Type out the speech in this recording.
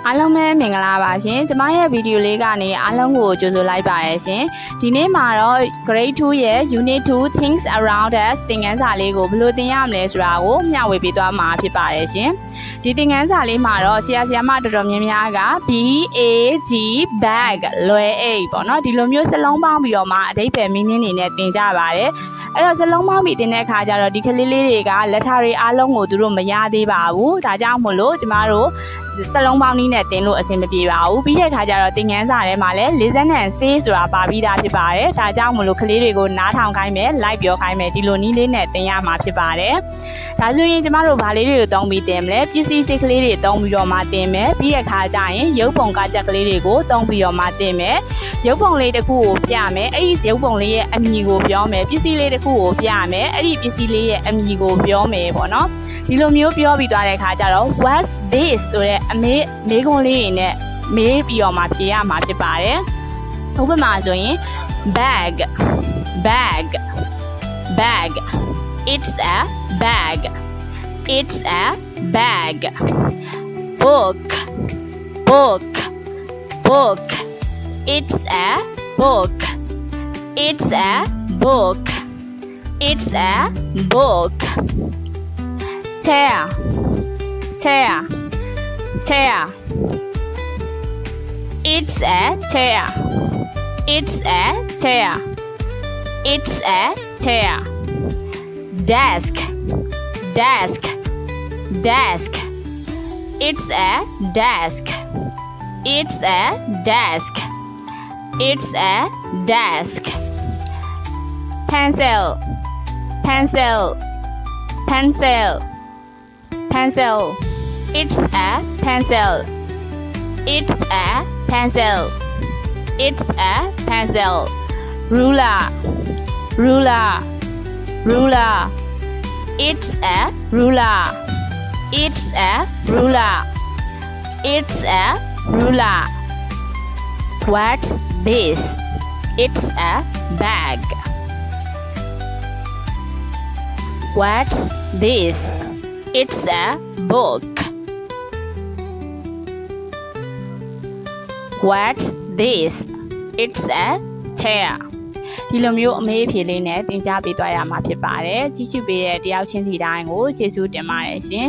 အားလုံးပဲမင်္ဂလာပါရှင်ကျမရဲ့ဗီဒီယိုလေးကနေအားလုံးကိုကြိုဆိုလိုက်ပါရရှင်ဒီနေ့မှာတော့ Grade 2ရဲ့ Unit 2 Things Around Us သင်ခန်းစာလေးကိုဘယ်လိုသင်ရမလဲဆိုတာကိုမျှဝေပေးသွားမှာဖြစ်ပါတယ်ရှင်ဒီသင်ခန်းစာလေးမှာတော့ဆရာမတော်တော်များများက BAG bag လွယ်အိတ်ပေါ့နော်ဒီလိုမျိုးစလုံးပေါင်းပြီးတော့မှအဓိပ္ပာယ် meaning တွေနဲ့သင်ကြပါတယ်အဲ့တော့စလုံးပေါင်းပြီးသင်တဲ့အခါကျတော့ဒီကလေးလေးတွေကလက်ထာတွေအားလုံးကိုသူတို့မရသေးပါဘူးဒါကြောင့်မို့လို့ကျမတို့စလုံးပေါင်းနည်းနဲ့သင်လို့အဆင်မပြေပါဘူးပြီးတဲ့အခါကျတော့သင်ခန်းစာထဲမှာလည်း listen and say ဆိုတာပါပြီးသားဖြစ်ပါတယ်ဒါကြောင့်မို့လို့ကလေးတွေကိုနားထောင်ခိုင်းမယ်လိုက်ပြောခိုင်းမယ်ဒီလိုနည်းလေးနဲ့သင်ရမှာဖြစ်ပါတယ်ဒါဆိုရင်ကျမတို့ဘာလေးတွေကိုသုံးပြီးသင်မလဲပစ္စည်းစိတ်ကလေးတွေသုံးပြီးတော့မှသင်မယ်ပြီးတဲ့အခါကျရင်ရုပ်ပုံကချက်ကလေးတွေကိုသုံးပြီးတော့မှသင်မယ်ရုပ်ပုံလေးတစ်ခုကိုပြမယ်အဲ့ဒီရုပ်ပုံလေးရဲ့အမည်ကိုပြောမယ်ပစ္စည်းလေးတစ်ခုကိုပြမယ်အဲ့ဒီပစ္စည်းလေးရဲ့အမည်ကိုပြောမယ်ပေါ့နော်ဒီလိုမျိုးပြောပြီးသွားတဲ့အခါကျတော့ what's this ဆိုတဲ့အမေးခွန်းလေးတွေနဲ့မေးပြီးတော့မှဖြေရမှာဖြစ်ပါတယ်ဥပမာဆိုရင် bag it's a bag book it's a book chair it's a chair desk it's a desk pencil it's a pencil ruler it's a ruler what's this it's a bag what's this it's a book what's this it's a chair ဒီလိုမျိုးအမေးအဖြေလေးနဲ့သင်ကြားပေးသွားရမှာဖြစ်ပါတယ်ကြည့်ရှုပေးတဲ့တယောက်ချင်းစီတိုင်းကိုကျေးဇူးတင်ပါတယ်ရှင်